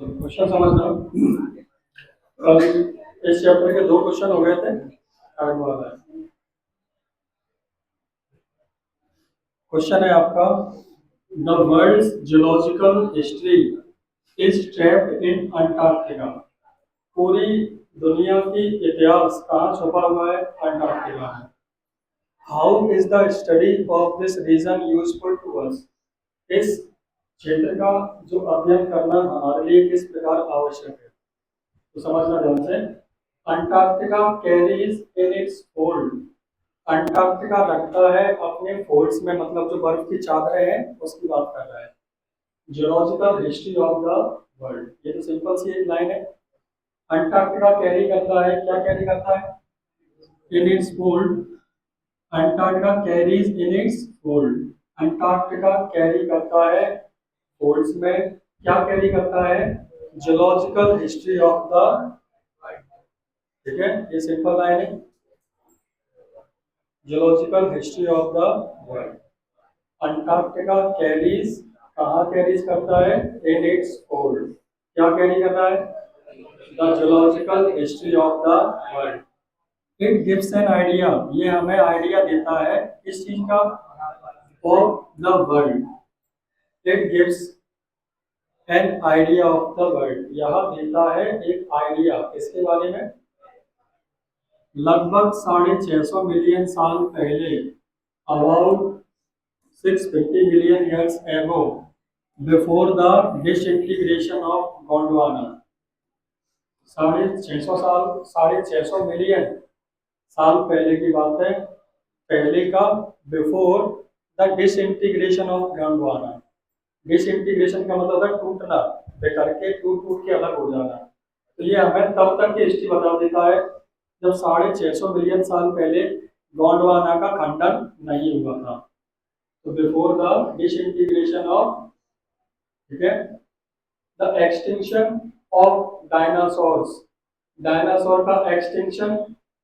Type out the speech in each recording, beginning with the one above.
Question समझना। कल इस चैप्टर के दो क्वेश्चन हो गए थे, थर्ड वाला है। क्वेश्चन है आपका, the world's geological history is trapped in Antarctica. पूरी दुनिया की इतिहास कहाँ छुपा हुआ है? अंटार्कटिका में। How is the study of this region useful to us? इस क्षेत्र का जो अध्ययन करना हमारे लिए किस प्रकार आवश्यक है, तो समझना ध्यान से। Antarctica carries in it's fold. Antarctica रखता है अपने फोल्ड्स में, मतलब जो बर्फ की चादरें हैं उसकी बात कर रहा है। Geological history of the world, ये तो सिंपल सी एक लाइन है। अंटार्कटिका कैरी करता है, क्या कैरी करता है? In its fold. Antarctica carries in it's fold. Antarctica carry करता है फोल्ड्स में, क्या कैरी करता है? जियोलॉजिकल हिस्ट्री ऑफ द, ठीक है, ये सिंपल लाइन है। Geological history of the world. Antarctica carries, कहाँ कैरीज करता है? In its fold. क्या कैरी करता है? The geological history of the world. It gives an idea, ये हमें आइडिया देता है किस चीज का? Of the world. It gives an idea of the world, यह देता है एक आइडिया इसके बारे में। लगभग 650 मिलियन साल पहले, about 650 million years ago, before the disintegration of Gondwana। 650 साल पहले की बात है, पहले का, before the disintegration of Gondwana. Disintegration का मतलब है टूटना, बेकार के टूट टूट के अलग हो जाना। तो ये हमें तब तक की हिस्ट्री बता देता है जब 650 मिलियन साल पहले गोंडवाना का खंडन नहीं हुआ था। तो बिफोर द डिसइंटीग्रेशन ऑफ, ठीक है, the extinction of dinosaurs. Dinosaur का एक्सटिंक्शन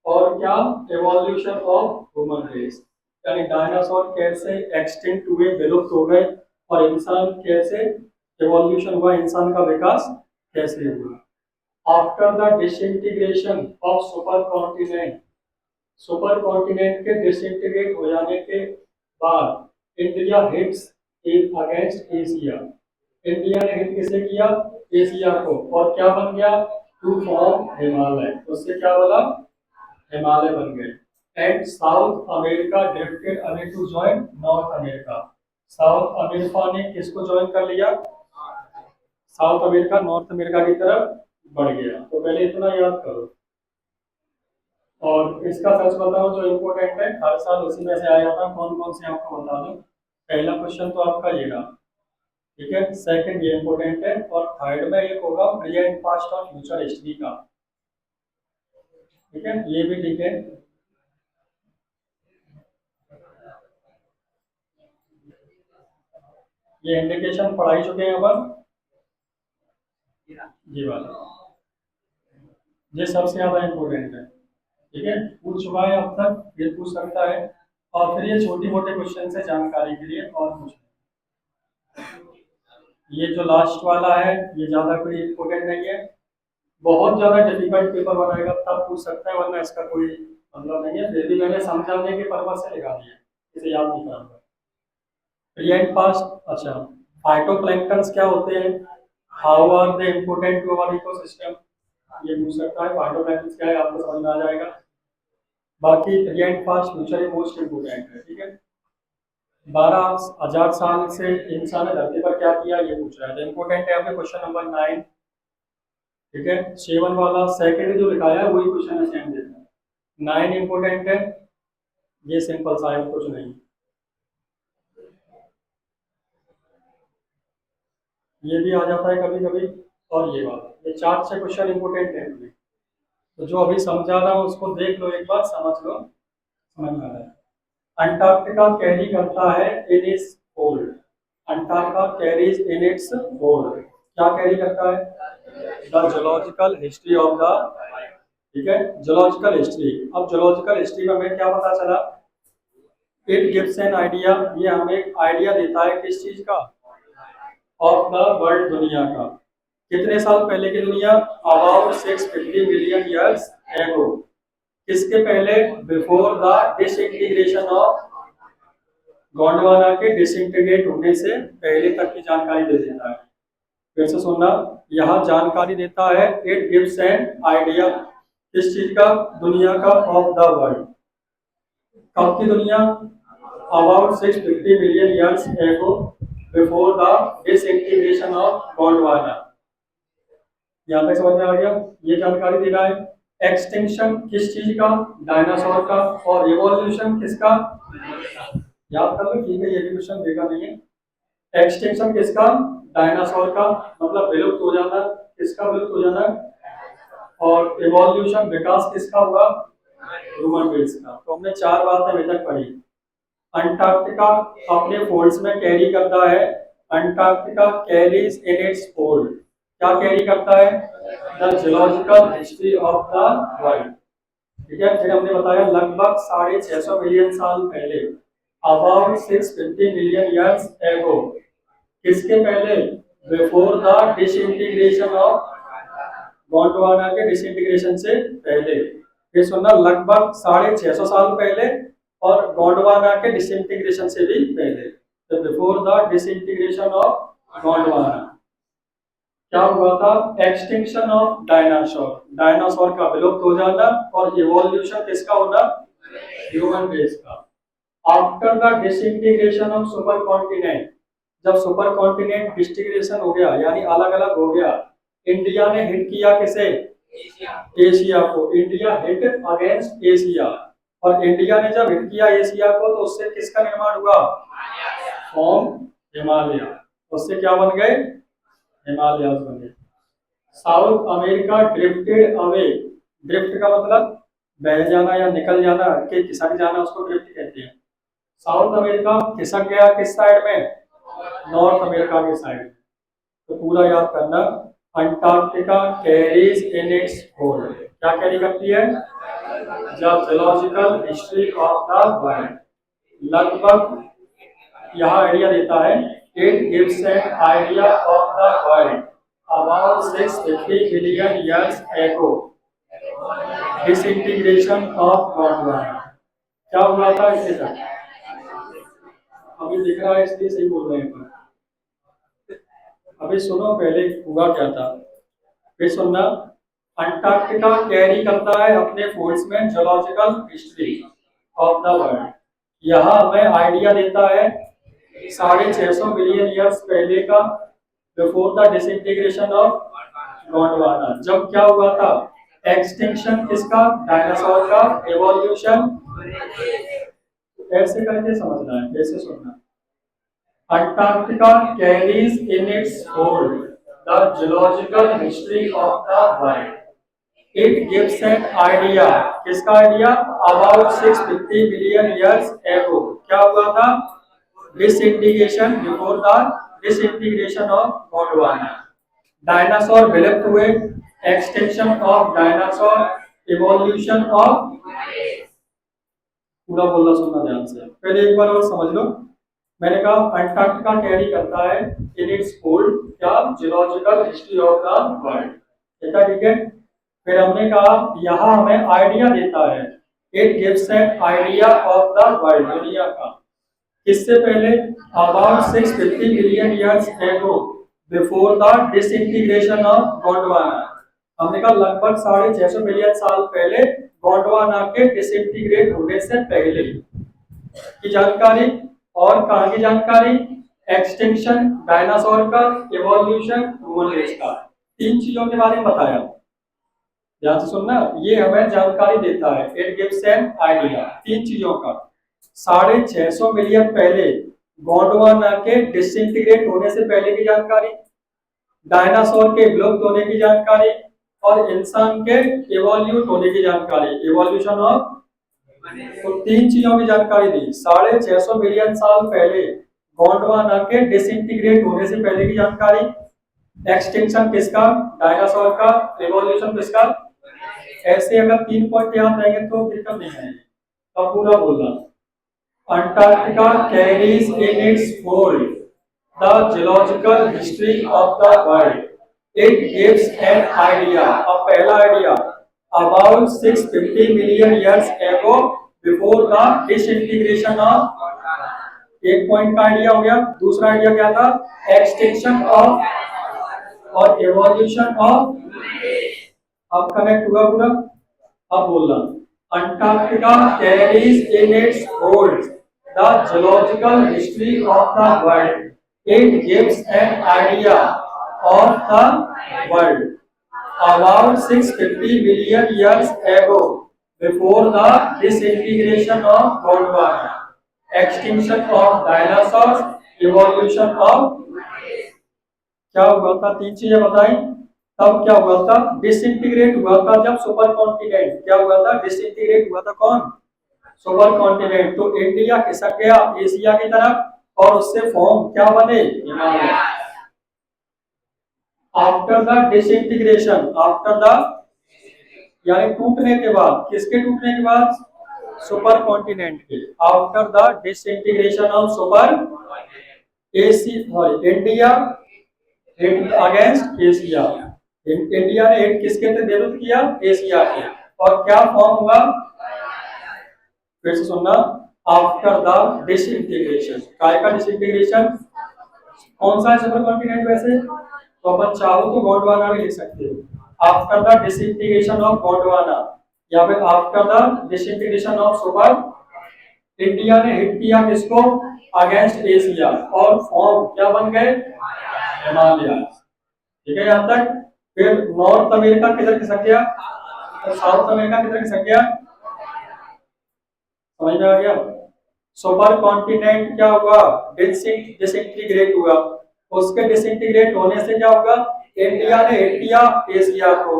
और क्या? Evolution of human race. यानी डायनासोर कैसे एक्सटिंक्ट हुए, विलुप्त हो गए, और इंसान कैसे एवोल्यूशन हुआ, इंसान का विकास कैसे हुआ। After the disintegration of super continent, super continent के डिसइंटीग्रेट हो जाने के बाद India hits in against Asia. India ने हिट किसे किया? एशिया को। और क्या बन गया? To form Himalaya. उससे क्या बोला? हिमालय बन गए। And South America drifted away to join North America. South America ने किसको ज्वाइन कर लिया? साउथ अमेरिका नॉर्थ अमेरिका की तरफ बढ़ गया। तो पहले इतना याद करो। और इसका सच बताओ जो इम्पोर्टेंट है, हर साल उसी में से आया था, कौन कौन से आपको बता दूं। पहला क्वेश्चन तो आपका ये रहा, ठीक है। सेकंड ये इम्पोर्टेंट है, और थर्ड में एक होगा प्रेजेंट पास्ट और फ्यूचर हिस्ट्री का, ठीक है, ये भी ठीक है। ये इंडिकेशन पढ़ा ही चुके हैं अपन, ये वाला, ये सबसे ज्यादा इम्पोर्टेंट है, ठीक है। पूछ चुका है अब तक, ये पूछ सकता है। और फिर ये छोटी मोटे क्वेश्चन है जानकारी के लिए, और कुछ नहीं। ये जो लास्ट वाला है ये ज्यादा कोई इम्पोर्टेंट नहीं है। बहुत ज्यादा डिफिकल्ट पेपर बनाएगा तब पूछ सकता है, वरना इसका कोई मतलब नहीं है। फिर भी मैंने समझाने के पर्पज से लिखा दिया, इसे याद नहीं कराऊंगा। प्रेजेंट पास्ट, अच्छा, फाइटोप्लैंक्टन्स क्या होते हैं? How are they important to our ecosystem, ये पूछ सकता है। फाइटोप्लैंक्टन्स क्या है आपको समझ में आ जाएगा। बाकी प्रेजेंट पास्ट फ्यूचर ये मोस्ट इम्पोर्टेंट है, ठीक है। 12,000 साल से इंसान ने धरती पर क्या किया, ये पूछ रहा है। इम्पोर्टेंट है आपके क्वेश्चन नंबर 9, ठीक है। 7 वाला सेकंड जो लिखाया है वही क्वेश्चन है, सेम देता है। 9 इम्पोर्टेंट है, ये सिंपल सा है, कुछ नहीं। ये भी आ जाता है कभी कभी, और ये वाला, ये 4 से क्वेश्चन इंपोर्टेंट है अभी। तो जो अभी समझा रहा हूँ उसको देख लो एक बार, समझ लो, समझ में आ रहा है। अंटार्कटिका कैरी करता है इन its hold. Antarctica carries in its hold, क्या कैरी करता है? The geological history of the, ठीक है, जियोलॉजिकल हिस्ट्री। अब जियोलॉजिकल हिस्ट्री में हमें क्या पता चला? इट गिव्स एन आइडिया, ये हमें एक आइडिया देता है किस चीज का? ऑफ द वर्ल्ड, दुनिया का। कितने साल पहले की दुनिया? अबाउट 650 मिलियन ईयर्स एगो। किसके पहले? Before the disintegration of Gondwana के डिसइंटीग्रेट होने से पहले तक की जानकारी दे देता है। फिर से सुनना, यहाँ जानकारी देता है, इट गिव्स एन आइडिया, किस चीज का? दुनिया का, ऑफ द वर्ल्ड। कब की दुनिया? अबाउट 650 मिलियन ईयर्स एगो, before the disintegration of Gondwana. यहाँ तक समझ में आ गया? ये जानकारी दे रहा है। एक्सटिंक्शन किस चीज का? डायनासोर का। और इवोल्यूशन किसका? याद कर लो, ठीक है, ये भी क्वेश्चन देखा नहीं है। एक्सटिंक्शन किसका? डायनासोर का, मतलब विलुप्त हो जाना। किसका विलुप्त हो जाना? और इवोल्यूशन, विकास किसका हुआ? ह्यूमन बींग्स का। तो हमने चार बातें अभी तक पढ़ी। अंटार्कटिका अपने फोल्ड्स में कैरी करता है। Antarctica carries in it's fold, क्या कैरी करता है? The geological history of the world. ठीक है, फिर हमने बताया लगभग 650 मिलियन साल पहले, अबाउट 650 मिलियन ईयर्स एगो। किसके पहले? Before the disintegration of Gondwana के डिसइंटीग्रेशन से पहले। फिर सुनना, लगभग 650 साल पहले और गोंडवाना के डिसइंटीग्रेशन से भी पहले। तो before the disintegration of Gondwana क्या हुआ था? एक्सटिंक्शन ऑफ डायनासोर, डायनासोर का विलुप्त हो जाना। और इवोल्यूशन किसका होना? ह्यूमन रेस का। After the disintegration of super continent, जब सुपर कॉन्टिनेंट डिसइंटीग्रेशन हो गया, यानी अलग अलग हो गया, इंडिया ने हिट किया किसे? एशिया को। India hit against Asia. और इंडिया ने जब हिट किया एशिया को, तो उससे किसका निर्माण हुआ? फॉर्म हिमालय। उससे क्या बन गए? हिमालय बन गए। South America drifted away, drift का मतलब बह जाना या निकल जाना, हटके खिसक जाना, उसको ड्रिफ्ट कहते हैं। साउथ अमेरिका खिसक गया किस साइड में? नॉर्थ अमेरिका के साइड। तो पूरा याद करना, Antarctica carries in its hold, क्या कैरी करती है? Geological history of the world. लगभग यहाँ आइडिया देता है, it gives an idea of the world about 650 million years एगो, डिसइंटीग्रेशन ऑफ गोंडवाना। क्या हुआ था इसके तक? अभी दिख रहा है इसलिए सही बोल रहे हैं। अभी सुनो पहले हुआ क्या था, फिर सुनना। अंटार्कटिका कैरी करता है अपने फोल्ड्स में geological history of the world. यहाँ हमें आइडिया देता है 650 मिलियन ईयर्स पहले का, before the disintegration of Gondwana. जब क्या हुआ था? एक्सटिंक्शन किसका? डायनासोर का। एवोल्यूशन, ऐसे करके समझना है, ऐसे सुनना। Antarctica carries in its hold the geological history of the world. It gives an idea, किसका idea? About 650 million years ago. क्या हुआ था? Disintegration, before the disintegration of Gondwana. Dinosaur विलुप्त हुए, extinction of dinosaur, evolution of, पूरा बोलना सुनना ध्यान से, पहले एक बार और समझ लो। मैंने कहा अंटार्कटिका कैरी करता है इन इट्स होल्ड क्या? Geological history of the world. ठीक है। फिर हमने कहा यहाँ हमें आइडिया देता है, it gives an idea of the world, दुनिया का। किससे पहले? अबाउट 650 मिलियन ईयर्स एगो, before the disintegration of Gondwana. हमने कहा लगभग 650 मिलियन साल पहले, गोंडवाना के डिसइंटीग्रेट होने से पहले की जानकारी। और कहाँ की जानकारी? एक्सटिंक्शन, डायनासोर का, इवोल्यूशन, ह्यूमन रेस का। तीन चीजों के बारे में बताया, ध्यान से सुनना। ये हमें जानकारी देता है, इट गिव्स एन आइडिया, तीन चीजों का। 650 मिलियन पहले गोंडवाना के डिसइंटीग्रेट होने से पहले की जानकारी, डायनासोर के विलुप्त होने की जानकारी, और इंसान के इवोल्यूट होने की जानकारी, इवोल्यूशन ऑफ। तो तीन चीजों की जानकारी दी। 650 मिलियन साल पहले गोंडवाना के डिसइंटीग्रेट होने से पहले की जानकारी, एक्सटिंक्शन किसका? डायनासोर का, इवोल्यूशन किसका। ऐसे अगर 3 पॉइंट याद रहेंगे तो दिक्कत नहीं आएगी। तो पूरा बोलना, Antarctica carries in it's fold the geological history of the world. It gives an idea, अब पहला idea, about 650 million years ago before the disintegration of, एक पॉइंट का आइडिया हो गया। दूसरा आइडिया क्या था? एक्सटिंक्शन ऑफ और एवोल्यूशन ऑफ। अब कनेक्ट हुआ पूरा। अब बोलना, Antarctica carries in its hold the geological history of the world. It gives an idea of the world about 650 million years ago before the disintegration of Gondwana, extinction of dinosaurs, evolution of, क्या हुआ था? तीन चीजें बताई। तब क्या हुआ था? डिसइंटीग्रेट हुआ था जब सुपर कॉन्टिनेंट, क्या हुआ था? डिसइंटीग्रेट हुआ था कौन? Super continent. तो इंडिया खिसक गया एशिया की तरफ और उससे फॉर्म क्या बने? Himalaya. After the disintegration, after the यानी टूटने के बाद, किसके टूटने के बाद? सुपर कॉन्टिनेंट के। After the disintegration of super India hit against Asia. India ने हिट किसके थे? विरुद्ध किया एशिया के। और क्या फॉर्म हुआ? फिर से सुनना, आफ्टर द डिसइंटीग्रेशन। काय का डिसइंटीग्रेशन? कौन सा है सुपर कॉन्टिनेंट वैसे? तो अपन चाहो तो गोंडवाना भी लिख सकते हो। After the disintegration of Gondwana या फिर after the disintegration of super, India ने हिट किया किसको? अगेंस्ट एशिया, और फॉर्म क्या बन गए? हिमालय। ठीक है यहां तक। फिर नॉर्थ अमेरिका किधर खिसक गया? तो साउथ अमेरिका किधर खिसक गया? समझ में आ गया? सुपर कॉन्टिनेंट क्या हुआ? डिसइंटीग्रेट हुआ। उसके डिसइंटीग्रेट होने से क्या होगा? इंडिया ने हिट किया एशिया को,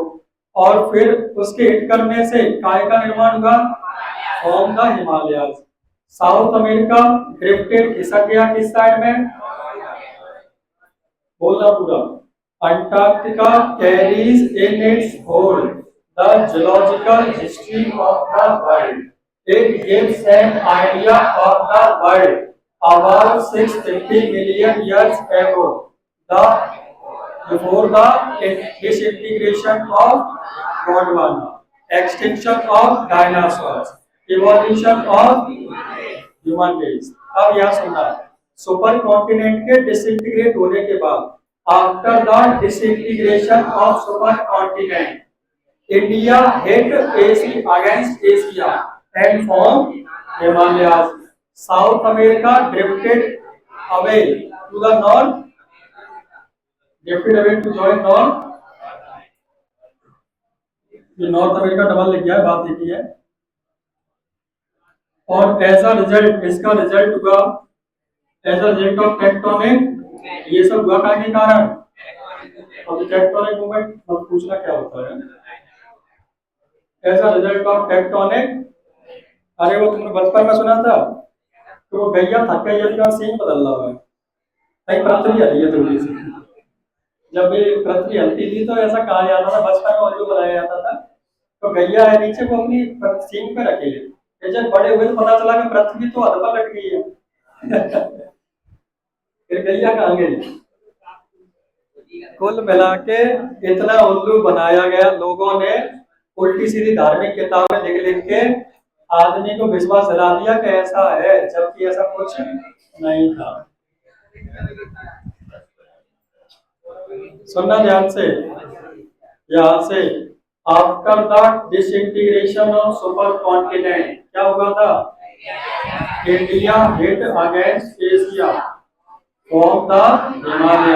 और फिर उसके हिट करने से काय का निर्माण हुआ? From the Himalaya. South America drifted, खिसक गया किस साइड में? बोलना पूरा। Antarctica carries in its hold the geological history of the world. It gives an idea of the world about 650 million years ago, the before the disintegration of Gondwana, extinction of dinosaurs, evolution of human race। अब यह सुनना, super continent के disintegrate होने के बाद, after the disintegration of super continent, India hit Asia against Asia and formed Himalayas. South America drifted away to the north, drifted away to join north। ये North America double लिख गया है, बात एक ही है। और एज अ रिजल्ट, इसका रिजल्ट हुआ as a result of tectonic, ये सब हुआ का के कारण। और टेक्टोनिक मूवमेंट मत पूछना क्या होता है। As a result of tectonic, अरे वो तुमने बचपन में सुना था, तो वो गैया थक गई है का सीन बदल रहा है, कहीं पृथ्वी हली है थोड़ी सी। जब ये पृथ्वी हलती थी तो ऐसा कहा जाता था, बचपन में ऑडियो बनाया जाता था, तो गैया है नीचे को अपनी सीन पे रखी है। जब बड़े हुए तो पता चला कि पृथ्वी तो अधपा लट गई है। फिर गैया कहाँ गई? कुल मिला के इतना उल्लू बनाया गया लोगों ने, उल्टी सीधी धार्मिक किताबें लिख लिख के आदमी को विश्वास दिला दिया कि ऐसा है, जबकि ऐसा कुछ नहीं था। सुनना ध्यान से, यहां से after the disintegration of super continent क्या हुआ था? India hit against Asia from the Himalaya.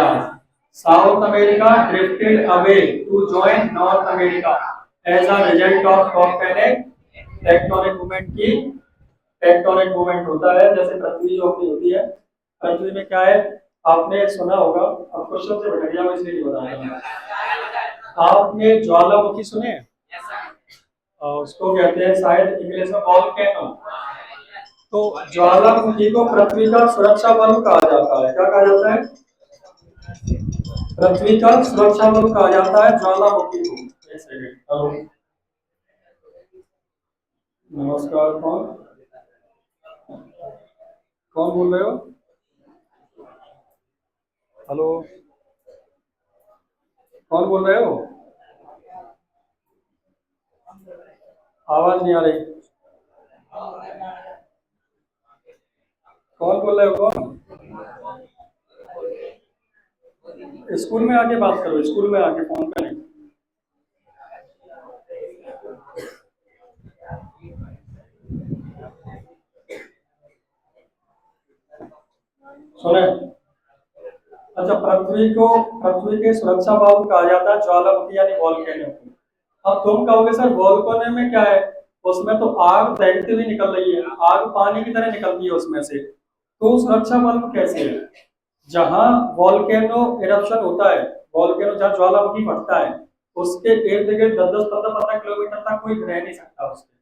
South America drifted away to join North America as a result of tectonic movement की। टेक्टोनिक मूवमेंट होता है जैसे पृथ्वी जो अपनी होती है, पृथ्वी में क्या है आपने सुना होगा, अब क्वेश्चन से भटक गया मैं इसलिए नहीं बता रहा। आपने ज्वालामुखी सुने हैं? उसको कहते हैं शायद इंग्लिश में वॉल्केनो। तो ज्वालामुखी को पृथ्वी का सुरक्षा बल कहा जाता है। क्या कहा जाता है? पृथ्वी का सुरक्षा बल कहा जाता है ज्वालामुखी को। एक सेकंड, हेलो नमस्कार, कौन कौन बोल रहे हो? हेलो कौन बोल रहे हो? आवाज नहीं आ रही। कौन बोल रहे हो? कौन? स्कूल में आके बात करो, स्कूल में आके, फोन पे नहीं। सुने। अच्छा, पृथ्वी के सुरक्षा बाहु कहा जाता है ज्वालामुखी यानी वॉल्केनो को। अब तुम कहोगे सर वॉल्केनो में क्या है? उसमें तो आग तैरती हुई निकल रही है, आग पानी की तरह निकलती है उसमें से, तो सुरक्षा बल्ब कैसे है? जहां वॉल्केनो इरप्शन होता है, वॉल्केनो जहां ज्वालामुखी फटता है, उसके इर्द गिर्द 10-10 15-15 किलोमीटर तक कोई रह नहीं सकता, उसके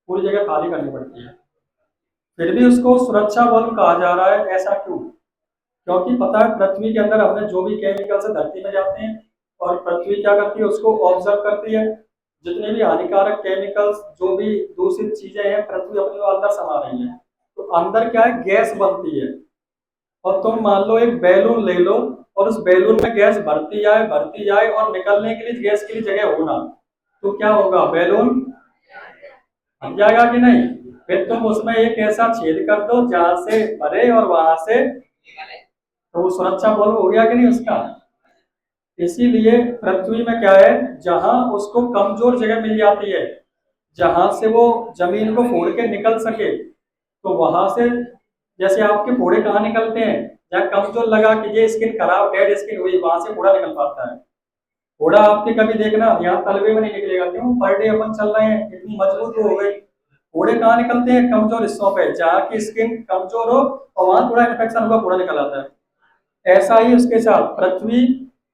पूरी जगह खाली करनी पड़ती है। फिर भी उसको सुरक्षा बल्ब कहा जा रहा है, ऐसा क्यों? क्योंकि पता है पृथ्वी के अंदर हमने जो भी केमिकल्स धरती में जाते हैं, और पृथ्वी क्या करती है उसको ऑब्जर्व करती है। जितने भी हानिकारक केमिकल्स, जो भी दूषित चीजें हैं, पृथ्वी अपने को अंदर समा रही है, तो अंदर क्या है, गैस बनती है। और तुम मान लो एक बैलून ले लो, और उस बैलून में गैस भरती जाए और निकलने के लिए गैस के लिए जगह होना, तो क्या होगा, बैलून बन जाएगा कि नहीं? फिर तुम उसमें एक ऐसा छेद कर दो जहां से भरे और वहां से, तो वो सुरक्षा बल्ब हो गया कि नहीं उसका? इसीलिए पृथ्वी में क्या है, जहां उसको कमजोर जगह मिल जाती है, जहां से वो जमीन को फोड़ के निकल सके, तो वहां से, जैसे आपके फोड़े कहाँ निकलते हैं, जहाँ कमजोर लगा कि ये स्किन खराब, डेड स्किन हुई, वहां से फोड़ा निकल पाता है। फोड़ा आपके कभी देखना यहाँ तलवे में नहीं निकलेगा, क्यों? पर डे अपन चल रहे हैं, इतनी मजबूत हो गई। फोड़े कहाँ निकलते हैं, कमजोर हिस्सों पे, जहाँ की स्किन कमजोर हो और वहां थोड़ा इन्फेक्शन हुआ, फोड़ा निकल आता है। ऐसा ही उसके साथ पृथ्वी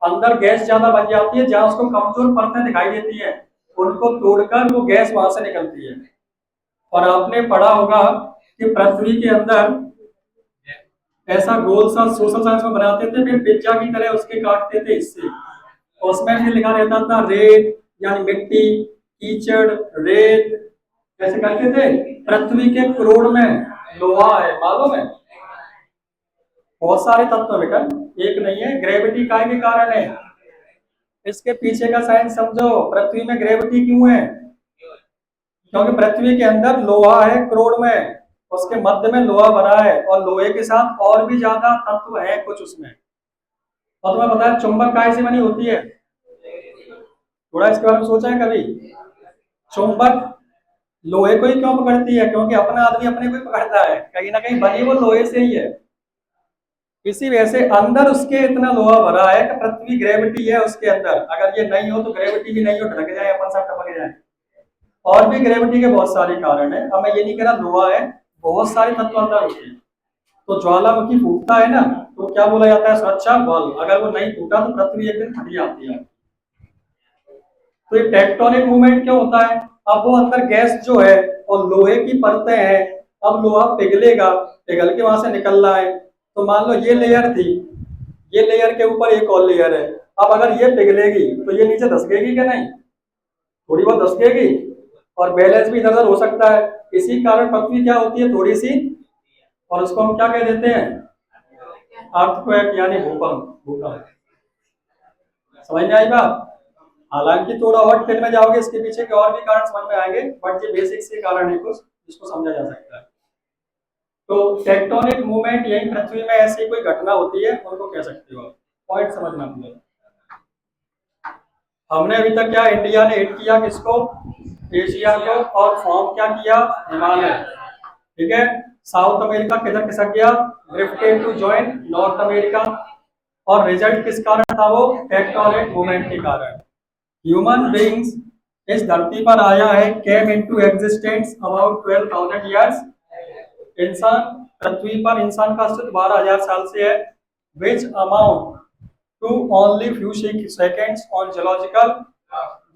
अंदर गैस ज्यादा बन जाती है, जहां उसको कमजोर परतें दिखाई देती है, उनको तोड़कर वो गैस वहां से निकलती है। और आपने पढ़ा होगा कि पृथ्वी के अंदर ऐसा गोल सा सोशल साइंस में बनाते थे, फिर पिज्जा की तरह उसके काटते थे हिस्से, और उसमें भी लिखा रहता था रेत यानी मिट्टी, कीचड़, रेत, कैसे करते थे, पृथ्वी के क्रोड़ में लोहा है, मालूम है? बहुत सारे तत्व है बेटा, एक नहीं है। ग्रेविटी काय के कारण है, इसके पीछे का साइंस समझो। पृथ्वी में ग्रेविटी क्यों है? क्योंकि पृथ्वी के अंदर लोहा है क्रोड़ में, उसके मध्य में लोहा भरा है, और लोहे के साथ और भी ज्यादा तत्व है कुछ उसमें। और तुम्हें पता है चुंबक काय से बनी होती है? थोड़ा इसके बारे में सोचा है कभी? चुंबक लोहे को ही क्यों पकड़ती है? क्योंकि अपना आदमी अपने को ही पकड़ता है, कहीं ना कहीं बनी वो लोहे से ही है। इसी वजह से अंदर उसके इतना लोहा भरा है कि पृथ्वी ग्रेविटी है उसके अंदर, अगर ये नहीं हो तो ग्रेविटी भी नहीं हो, ढक जाए अपन सब, टपक जाए। और भी ग्रेविटी के बहुत सारे कारण है, अब मैं ये नहीं कह रहा लोहा है, बहुत सारे तत्व अंदर होते हैं। तो ज्वालामुखी फूटता है ना, तो क्या बोला जाता है, सुरक्षा बल। अगर वो नहीं फूटा तो पृथ्वी एक दिन फट जाती है। तो ये टेक्टोनिक मूवमेंट क्यों होता है? अब वो अंदर गैस जो है और लोहे की परतें हैं, अब लोहा पिघलेगा, पिघल के वहां से निकल रहा है। तो मान लो ये लेयर थी, ये लेयर के ऊपर एक और लेयर है, अब अगर ये पिघलेगी तो ये नीचे धसकेगी क्या नहीं? थोड़ी बहुत धसकेगी, और बैलेंस भी इधर उधर हो सकता है। इसी कारण पृथ्वी क्या होती है, थोड़ी सी, और उसको हम क्या कह देते हैं, अर्थक्वेक यानी भूकंप। भूकंप समझ में आई बात? हालांकि थोड़ा और डिटेल में जाओगे, इसके पीछे के और भी कारण समझ में आएंगे, बट ये बेसिक से कारण है कुछ जिसको समझा जा सकता है। तो टेक्टोनिक मूवमेंट यही पृथ्वी में ऐसी कोई घटना होती है, उनको कह सकते हो। पॉइंट समझना अपने। हमने अभी तक क्या, इंडिया ने हिट किया किसको, एशिया को, और फॉर्म क्या किया, हिमालय। ठीक है, साउथ अमेरिका किधर खिसक गया, drifted to join North America. और रिजल्ट किस कारण था, वो टेक्टोनिक मूवमेंट के कारण। ह्यूमन बीइंग्स इस धरती पर आया है, came into existence about 12,000 years. इंसान, पृथ्वी पर इंसान का अस्तित्व 12,000 साल से है, which amount to only few seconds on geological,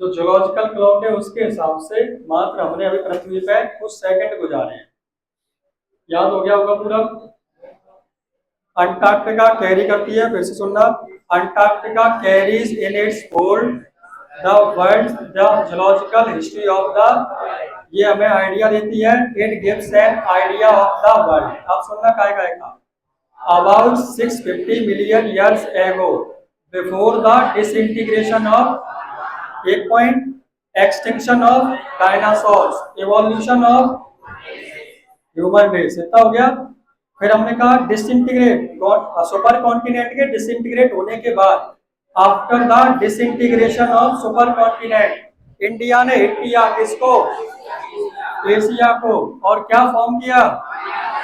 जो जोलॉजिकल क्लॉक है उसके हिसाब से मात्र हमने अभी पृथ्वी पे कुछ सेकंड गुजारे हैं। याद हो गया होगा पूरा। अंटार्कटिका कैरी करती है, फिर से सुनना, Antarctica carries in its hold the world the geological history of the, ये हमें आइडिया देती है, it gives an idea of the world. अब सुनना, काय का about 650 million years ago before the disintegration of, एक point, extinction of dinosaurs, evolution of human race, इतना हो गया। फिर हमने कहा डिसइंटीग्रेट, सुपर कॉन्टिनेंट के डिसइंटीग्रेट होने के बाद, after the disintegration of super continent, India ने हिट किया किसको? एशिया को। और क्या फॉर्म किया?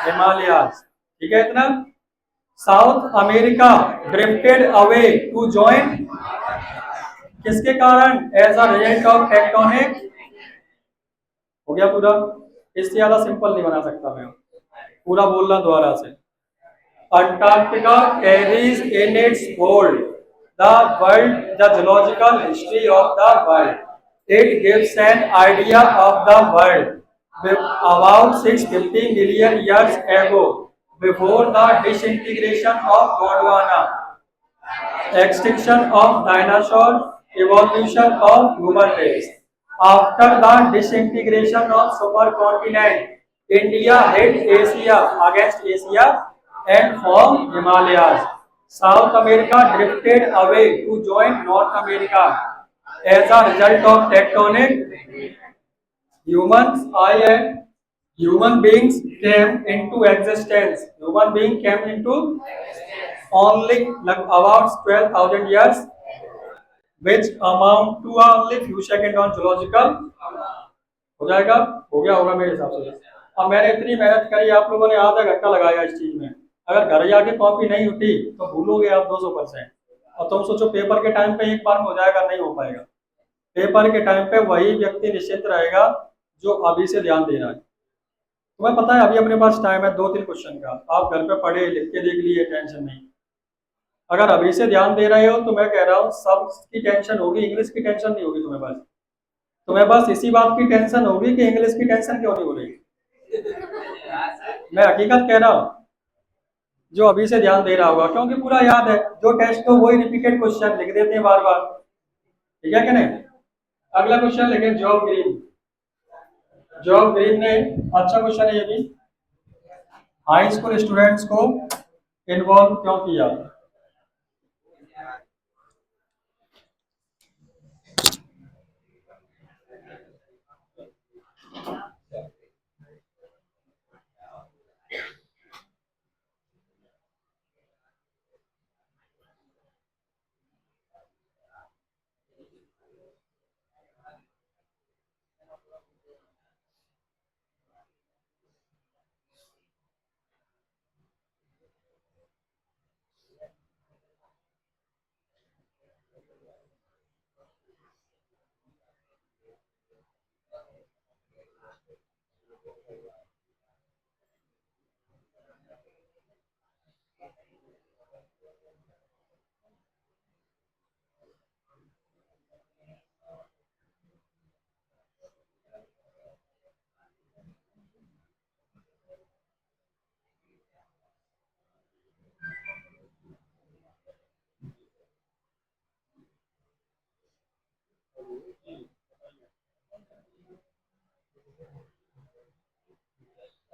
हिमालयास। ठीक है इतना। South America drifted away to join, किसके कारण? As a result of tectonic, हो गया पूरा। इससे ज्यादा सिंपल नहीं बना सकता मैं, पूरा बोलना दोबारा से। Antarctica carries in its hold the geological history of the world. It gives an idea of the world about 650 million years ago, before the disintegration of Gondwana, extinction of dinosaurs, evolution of human race. After the disintegration of supercontinent, India hit Asia against Asia and formed Himalayas. South America drifted away to join North America. As a result of tectonic, humans, I and human beings came into existence. Human being came into only like about 12,000 years, which amount to only few seconds on geological, हो जाएगा, हो गया होगा मेरे हिसाब से। अब मैंने इतनी मेहनत करी, आप लोगों ने आधा घंटा लगाया इस चीज में, अगर घर जाके कॉपी नहीं उठी तो भूलोगे आप 200%। और तुम सोचो पेपर के टाइम पे एक बार में हो जाएगा, नहीं हो पाएगा। पेपर के टाइम पे वही व्यक्ति निश्चिंत रहेगा जो अभी से ध्यान दे रहा है। तुम्हें पता है अभी अपने पास टाइम है 2-3 क्वेश्चन का, आप घर पे पढ़े लिख के देख लिए, टेंशन नहीं। अगर अभी से ध्यान दे रहे हो तो मैं कह रहा हूँ सब की टेंशन होगी, इंग्लिश की टेंशन नहीं होगी तुम्हें। बस तुम्हें बस इसी बात की टेंशन होगी कि इंग्लिश की टेंशन क्यों नहीं हो रही। मैं हकीकत कह रहा हूँ, जो अभी से ध्यान दे रहा होगा, क्योंकि पूरा याद है, जो टेस्ट हो वही रिपीटेड क्वेश्चन लिख देते हैं बार बार। ठीक है कि नहीं? अगला क्वेश्चन लिखे जॉब ग्रीन। जॉब ग्रीन ने, अच्छा क्वेश्चन है ये भी, हाई स्कूल स्टूडेंट्स को इन्वॉल्व क्यों किया?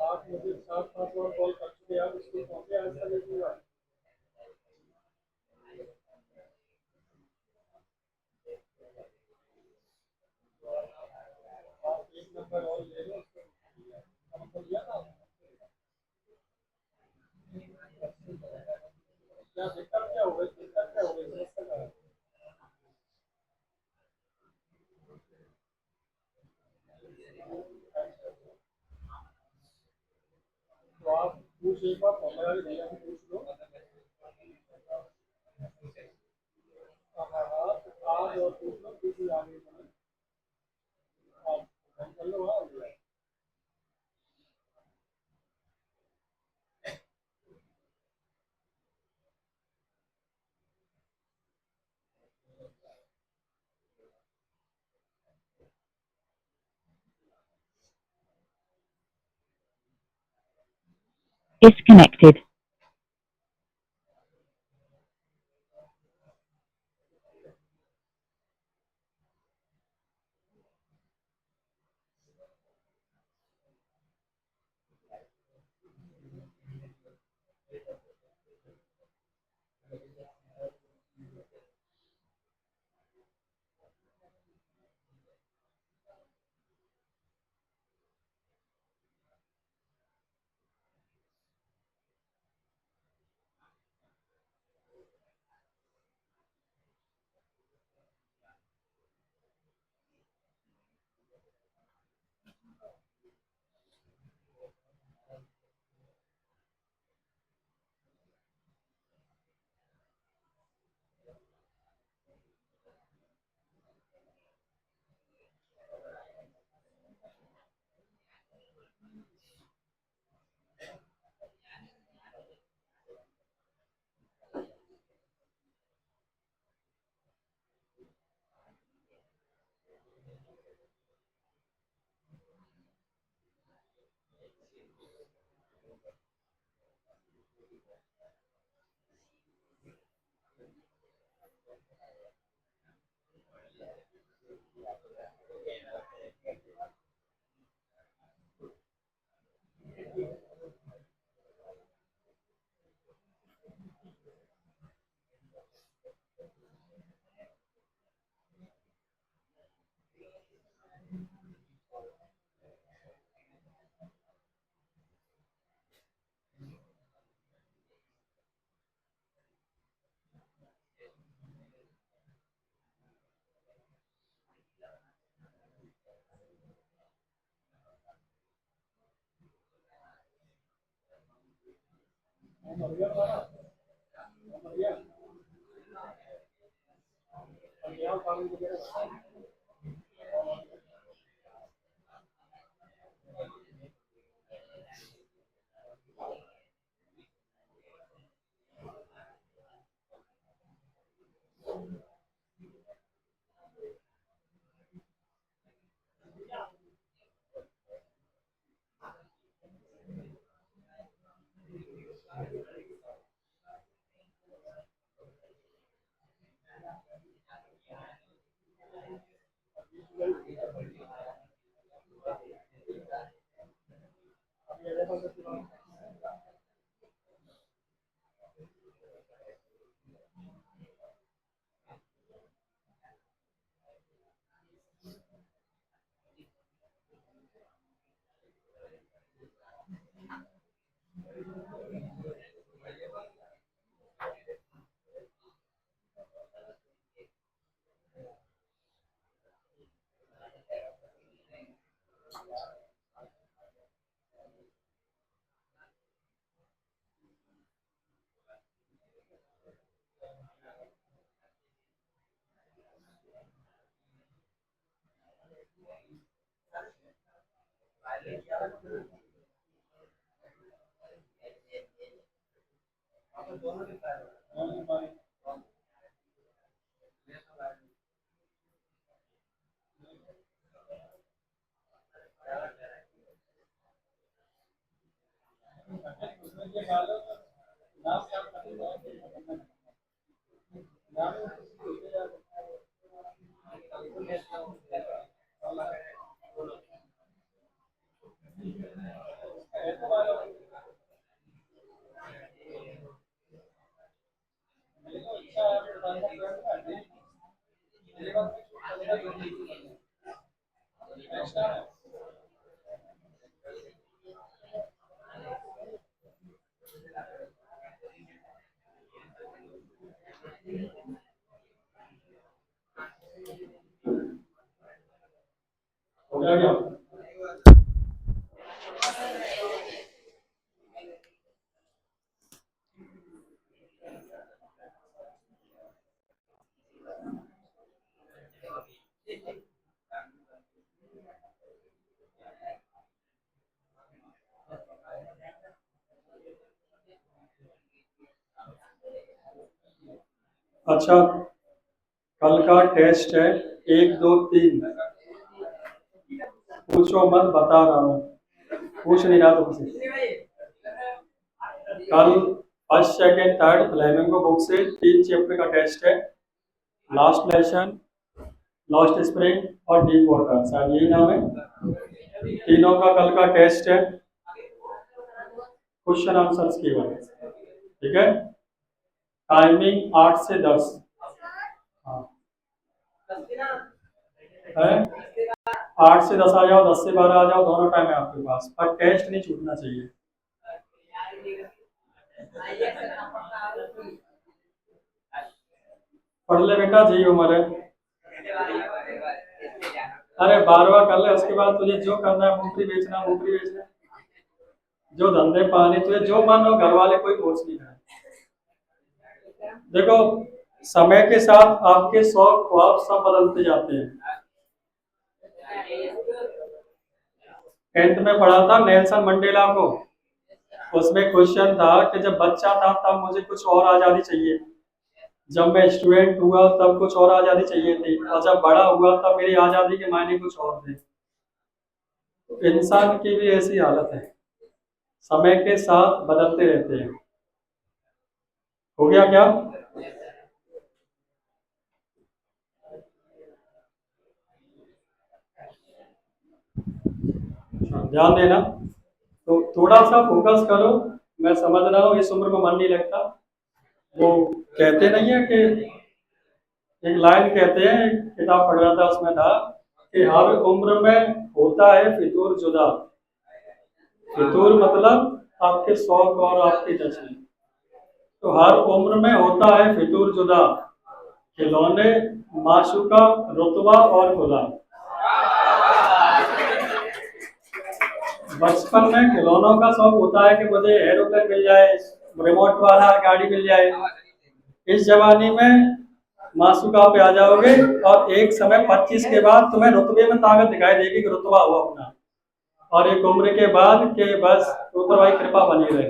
आप मुझे 7-8 बार कॉल कर चुके यार, इसको पहुंचे आंसर नहीं हुआ। आप एक नंबर और ले लो, हमको दिया था क्या? दिक्कत क्या हो गई? दिक्कत क्या हो गई? समस्या क्या है? तो आप पूछ, एक बार फॉर्मूला भी भैया से पूछ लो। हाँ हाँ हाँ, तो आज और पूछ लो, किसी आगे में आप फोन कर लो। हाँ, Disconnected. हो गया क्या? अच्छा, कल का टेस्ट है 1 2 3। पूछो मत, बता रहा हूँ, पूछ नहीं रहा तुमसे। कल first second third flamingo book से 3 चैप्टर का टेस्ट है। लास्ट लेसन, लास्ट स्प्रिंग और डीप वाटर, शायद यही नाम है। तीनों का कल का टेस्ट है, क्वेश्चन आंसर्स की बात, ठीक है। टाइमिंग 8 से 10। हाँ है, 8 से 10 आ जाओ, 10 से 12 आ जाओ, दोनों टाइम है आपके पास, पर टेस्ट नहीं छूटना चाहिए। पढ़ ले बेटा, जी उम्र है। अरे 12वां कर ले, उसके बाद तुझे जो करना है, मूंगफली बेचना, मूंगफली बेचना, जो धंधे पाने तुझे जो मन हो, घर वाले कोई फोर्स नहीं करे। देखो, समय के साथ आपके शौक ख्वाब सब बदलते जाते हैं। 10th में पढ़ा था नेल्सन मंडेला को, उसमें क्वेश्चन था कि जब बच्चा था तब मुझे कुछ और आज़ादी चाहिए, जब मैं स्टूडेंट हुआ तब कुछ और आज़ादी चाहिए थी, और जब बड़ा हुआ तब मेरी आज़ादी के मायने कुछ और थे। इंसान की भी ऐसी हालत है, समय के साथ बदलते रहते हैं। हो गया क्या? ध्यान देना, तो थोड़ा सा फोकस करो। मैं समझ रहा हूँ इस उम्र में मन नहीं लगता। वो कहते नहीं है कि एक लाइन कहते हैं, एक किताब पढ़ रहा था उसमें था कि हर उम्र में होता है फितूर जुदा। फितूर मतलब आपके शौक और आपके जश्न। तो हर उम्र में होता है फितूर जुदा, खिलौने, माशूका, रुतबा और खुदा। बचपन में खिलौनों का शौक होता है कि मुझे एरोप्लेन मिल जाए, रिमोट वाला गाड़ी मिल जाए। इस जवानी में मासूका पे आ जाओगे और एक समय 25 के बाद तुम्हें रुतबे में ताकत दिखाई देगी कि रुतबा हो अपना। और एक उम्र के बाद के बस ऊपर भाई कृपा बनी रहे।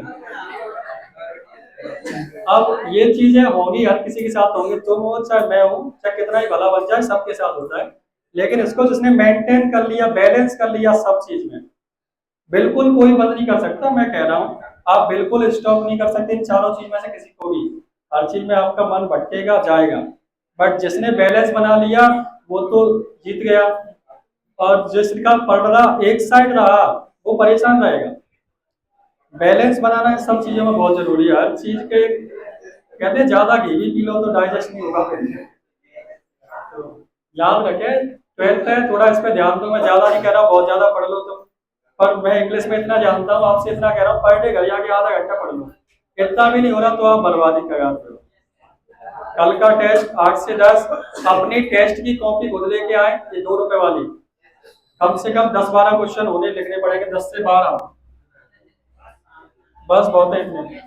अब ये चीजें होंगी, हर किसी के साथ होंगी, तुम हो चाहे मैं हूँ, चाहे कितना ही भला बन जाए, सबके साथ होता है। लेकिन इसको जिसने मेंटेन कर लिया, बैलेंस कर लिया सब चीज में, बिल्कुल कोई बंद नहीं कर सकता। मैं कह रहा हूँ आप बिल्कुल स्टॉप नहीं कर सकते इन चारों चीज में से किसी को भी। हर चीज में आपका मन भटकेगा, जाएगा, बट जिसने बैलेंस बना लिया वो तो जीत गया। और जिसका पढ़ रहा एक साइड रहा वो परेशान रहेगा। बैलेंस बनाना इन सब चीजों में बहुत जरूरी है। हर चीज के कहते हैं ज्यादा घी भी पी लो तो डाइजेस्ट नहीं होगा फिर। तो याद रखें, ट्वेल्थ है, थोड़ा इस पे ध्यान दो। मैं ज्यादा नहीं कह रहा हूँ बहुत ज्यादा पढ़ लो तुम, पर मैं इंग्लिश में इतना जानता हूँ, आपसे इतना कह रहा हूँ, पर डे घर जाके आधा घंटा पढ़ लो। इतना भी नहीं हो रहा तो आप बर्बादी कगार पे हो। कल का टेस्ट 8 से 10, अपनी टेस्ट की कॉपी खुद लेके आए, ये 2 रुपए वाली। कम से कम 10-12 क्वेश्चन होने लिखने पड़ेंगे, 10 से 12। बस बहुत है इतने।